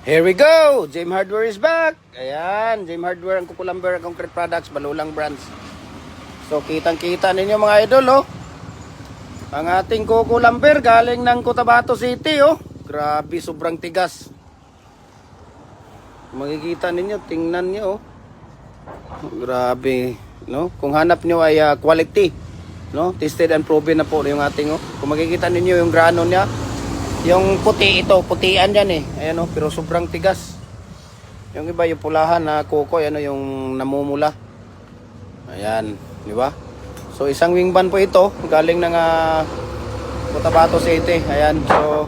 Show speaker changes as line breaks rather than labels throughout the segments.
Here we go! Jim Hardware is back! Ayan, Jim Hardware, ang Kukulamber, Concrete Products, Balulang Brands. So, kitang-kita ninyo mga idol, oh. Ang ating Kukulamber galing ng Cotabato City, oh. Grabe, sobrang tigas. Makikita ninyo, tingnan nyo, oh. Grabe, no? Kung hanap nyo ay quality, no? Tested and proven na po yung ating, oh. Kung makikita ninyo yung grano niya, yung puti ito, putian yan eh. Ayan oh, pero sobrang tigas. Yung iba yung pulahan na kuko, ano yung namumula. Ayan, di ba? So isang wingban po ito, galing ng Cotabato City. Ayan, so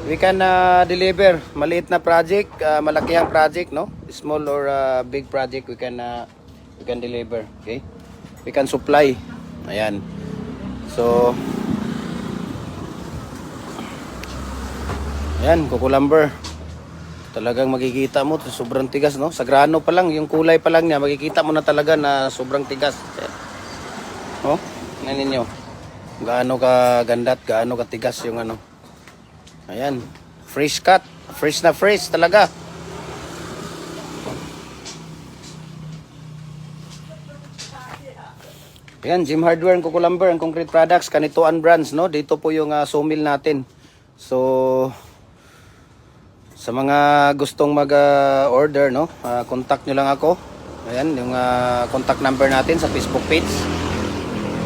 we can deliver maliit na project, malakihang project, no? Small or big project we can deliver, okay? We can supply. Ayan. So ayan, Kukulamber. Talagang makikita mo, sobrang tigas, no? Sa grano pa lang, yung kulay pa lang niya, makikita mo na talaga na sobrang tigas. No? Tingnan ninyo. Gaano ka ganda at gaano ka tigas yung ano. Ayan, fresh cut. Fresh na fresh talaga. Ayan, Jim Hardware, Kukulamber, ang Concrete Products, Kanituan Brands, no? Dito po yung sawmill natin. So sa mga gustong mag-order, no, contact nyo lang ako. Ayan, yung contact number natin sa Facebook page.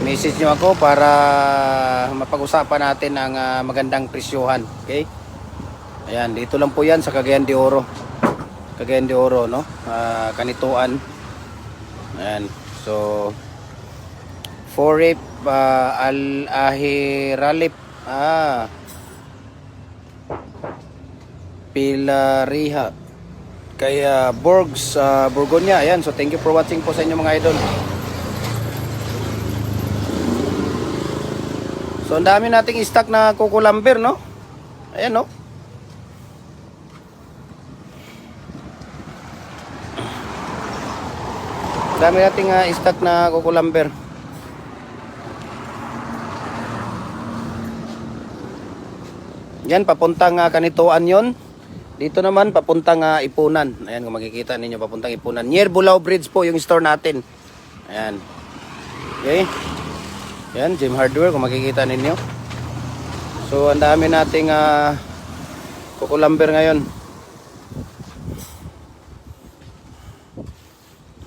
Message nyo ako para mapag-usapan natin ang magandang presyohan. Okay? Ayan, dito lang po yan sa Cagayan de Oro. Cagayan de Oro, no? Kanituan. Ayan, so Forip Al-Ahiralip. Pilariha kaya Borgs Borgonya. Ayan, so thank you for watching po sa inyo mga idol. So ang dami nating stock na Kukulamber, no? Ayan, no? Dami nating stock na Kukulamber. Yan, papuntang Kanituan yon. Dito naman, papuntang Ipunan. Ayan, kung makikita ninyo, papuntang Ipunan. Near Bulao Bridge po yung store natin. Ayan. Okay. Ayan, Jim Hardware, kung makikita ninyo. So, ang dami nating Kukulamber ngayon.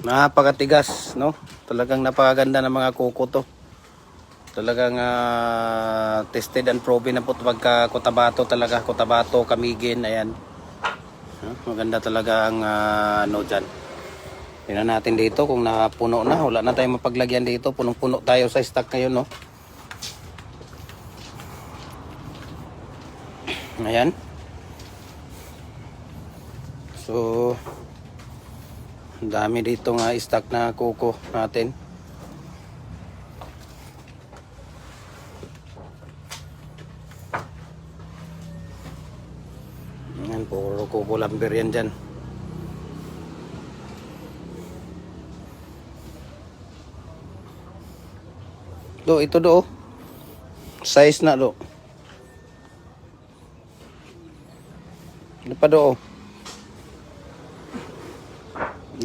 Napakatigas, no? Talagang napakaganda ng mga kuko to. Talagang tested and proven na po pagka Cotabato talaga. Cotabato, Camiguin, ayan. Maganda talaga ang ano dyan. Tingnan natin dito kung napuno na. Wala na tayong mapaglagyan dito. Punong-puno tayo sa stock ngayon, no? Ayan. So, ang dami dito stock na kuko natin. Ayan, puro Kukulamber yan dyan. Do, ito do. Size na do. Ano pa do?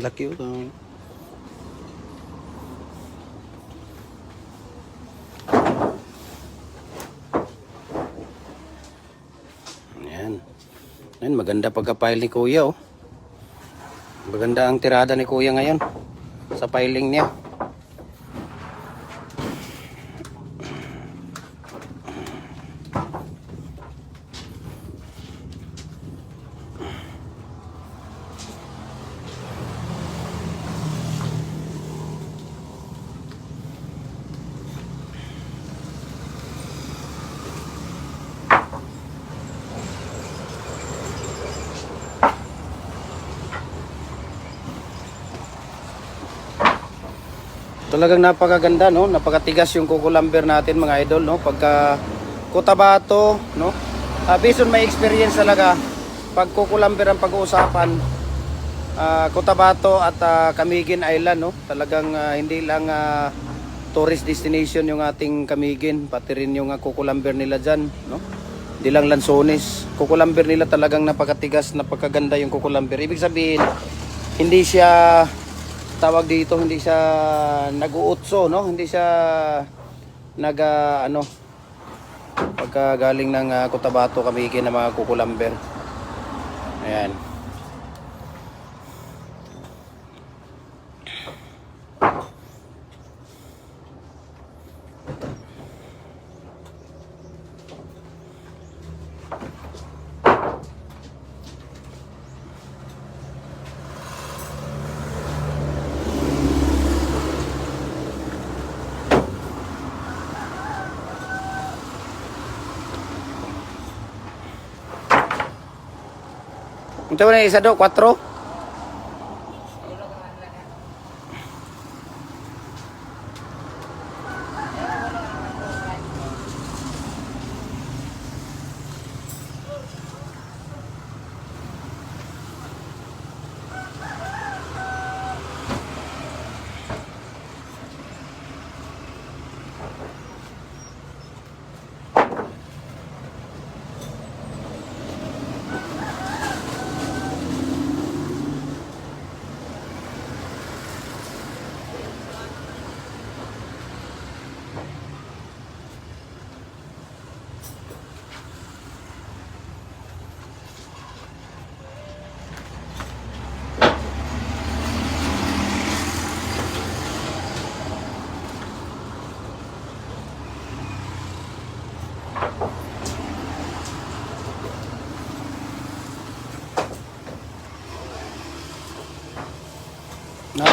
Laki ito. Ayan. Ayan, maganda pagka-pile ni Kuya, oh. Maganda ang tirada ni Kuya ngayon sa piling niya. Talagang napakaganda, no? Napakatigas yung Kukulamber natin mga idol, no? Pagka Cotabato, no? Based on my experience talaga, pag Kukulamber ang pag-uusapan, Cotabato at Camiguin Island, no? Talagang hindi lang tourist destination yung ating Camiguin, pati rin yung Kukulamber nila dyan, no? Dilang lansones. Cucumber nila talagang napakatigas, napakaganda yung cucumber. Ibig sabihin, hindi siya tawag dito, hindi siya nag-uutso, no? Hindi siya nag ano, pagka galing ng Cotabato kami ng mga cucumber. Ayan. Ito na isa do, 4.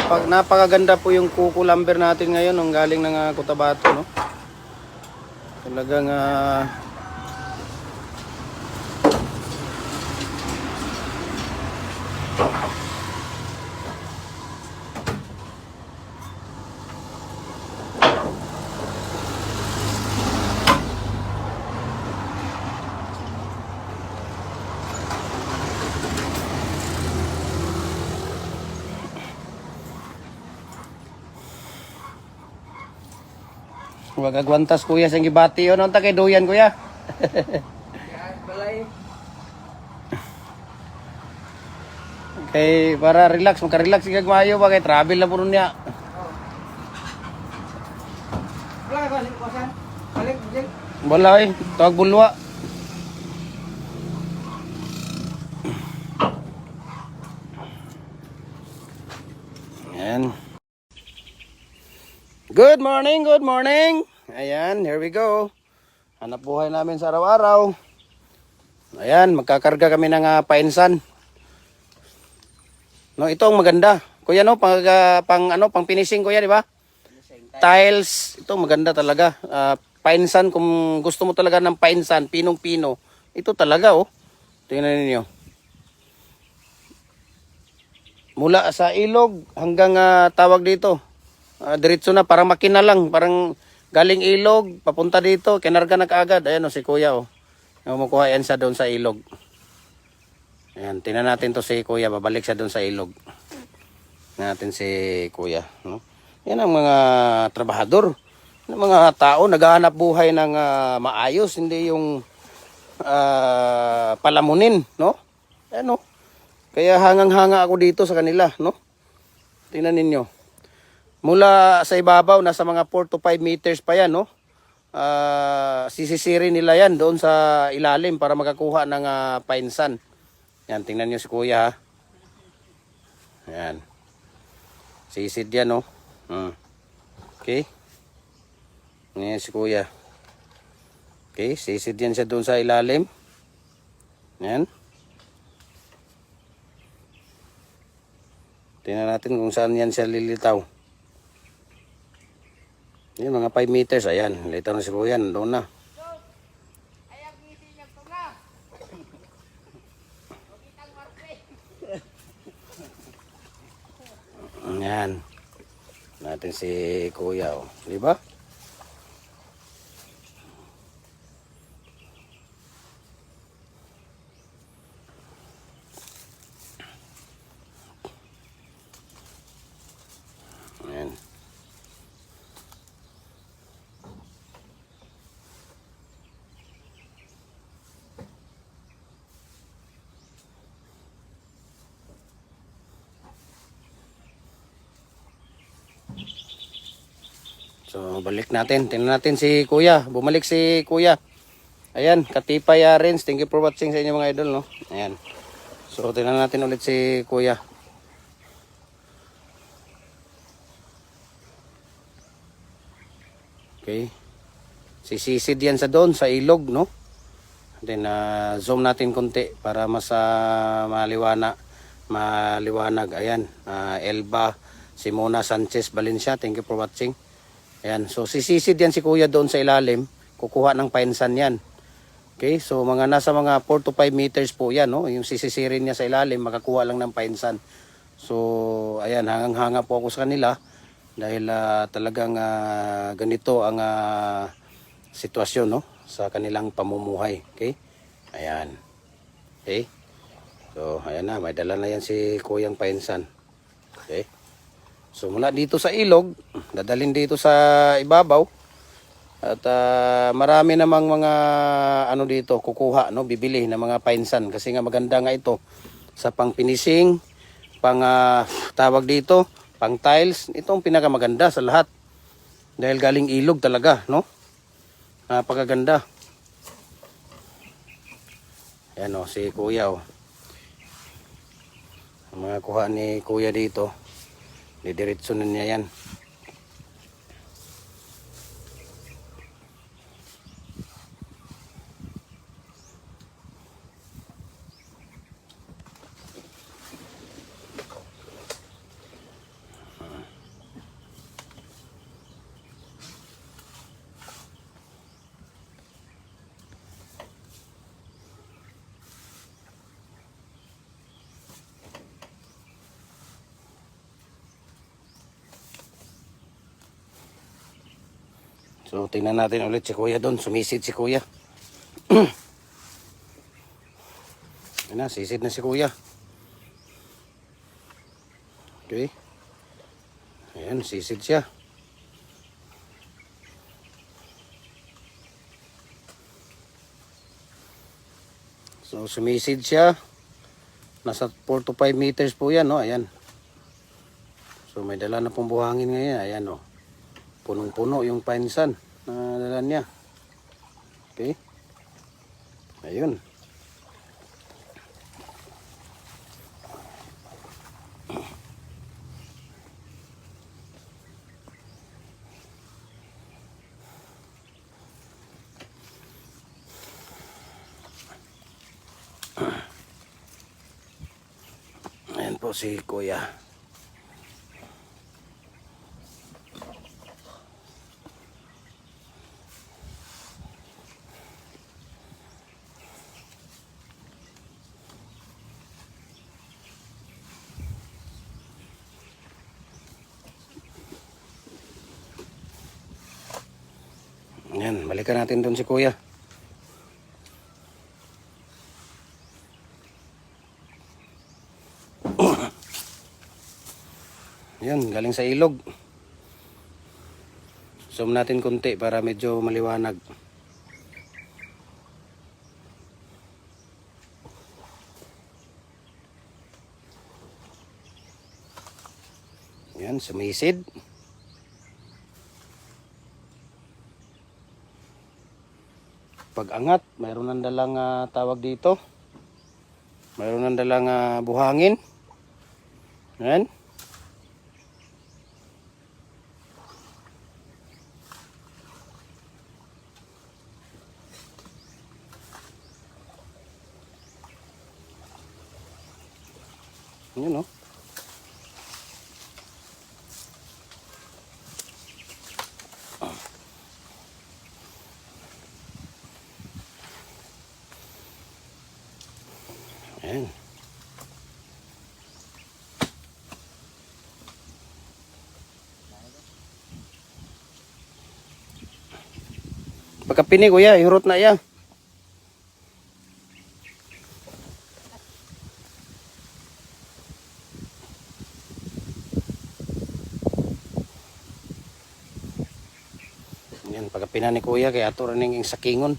Napakaganda po yung cucumber natin ngayon nung galing ng Cotabato, no? Talagang wag agwantas kuya sa gibati yun. Ang takay duyan kuya. Kay para relax, maka-relax sigag maayo ba kay travel na puno niya. Wala eh, tawag bulwa. Ayan. Good morning, good morning. Ayan, here we go. Hanap buhay namin sa araw-araw. Ayan, magkakarga kami ng painsan. No, ito ang maganda. Kuya no, pang finishing kuya, di ba? Tiles, ito maganda talaga. Painsan, kung gusto mo talaga ng painsan, pinong-pino. Ito talaga oh. Tingnan niyo. Mula sa ilog hanggang tawag dito. Diretso na, parang makina lang. Parang galing ilog, papunta dito, kinarga na kaagad. Ayan o, si kuya o. Kumukuha yan siya doon sa ilog. Ayan, tingnan natin to si kuya. Babalik siya doon sa ilog. Tingnan natin si kuya. No? Yan ang mga trabahador. Yung mga tao, naghahanap buhay ng maayos. Hindi yung palamunin. No? Ayan o. Kaya hangang-hanga ako dito sa kanila. No? Tingnan ninyo. Mula sa ibabaw, nasa mga 4 to 5 meters pa yan, no? Sisisirin nila yan doon sa ilalim para makakuha ng painsan. Yan, tingnan nyo si kuya, ha? Yan. Sisid yan, no? Okay. Yan si kuya. Okay, sisid yan siya doon sa ilalim. Yan. Tingnan natin kung saan yan siya lilitaw. Yan, mga 5 meters. Ayan, litaw na si kuya. Doon na. Ayan. Natin si kuya. Oh. Di ba? Ayan. So balik natin. Tingnan natin si Kuya. Bumalik si Kuya. Ayan, Katipay Arins. Thank you for watching sa inyo mga idol, no? Ayan. So tingnan natin ulit si Kuya. Okay. Sisisid yan sa doon, sa ilog, no? Then zoom natin konti para mas maliwanag. Ayan, Elba Simona Sanchez Valencia, thank you for watching. Ayan, so sisisid yan si Kuya doon sa ilalim, kukuha ng painsan yan. Okay, so nasa mga 4 to 5 meters po yan, no? Yung sisisirin niya sa ilalim, makakuha lang ng painsan. So, ayan, hangang-hanga po ako sa kanila dahil talagang ganito ang sitwasyon, no? Sa kanilang pamumuhay. Okay, ayan. Okay, so ayan na, may dala na yan si Kuyang painsan. Okay, so mula dito sa ilog, dadalhin dito sa ibabaw. At marami namang mga ano dito kukuha, no, bibili ng mga painsan kasi nga maganda nga ito sa pang finishing, pang tawag dito, pang tiles. Ito ang pinakamaganda sa lahat dahil galing ilog talaga, no? Napakaganda. Ayan, si Kuya, ang mga kuha ni Kuya dito, didiretso na niya yan. So tingnan natin ulit si Kuya doon. Sumisid si Kuya. Ayan na, sisid na si Kuya. Okay. Ayan, sisid siya. So sumisid siya. Nasa 4 to 5 meters po yan, no? Ayan. So may dala na pong buhangin ngayon. Ayan, no? Punong-puno yung painsan na dala niya. Okay. Ayun. Ayan po si Kuya. Ayan, balikan natin doon si Kuya. Ayan, galing sa ilog. Zoom natin konti para medyo maliwanag. Ayan, sumisid. Pag-angat, mayroon ng dalang tawag dito. Mayroon ng dalang buhangin. Ayan. Ayan, no? Ayan. Pagkapini Kuya, ihurot na iya. Ayan, pagkapina ni Kuya kaya ato rin yung sakingon.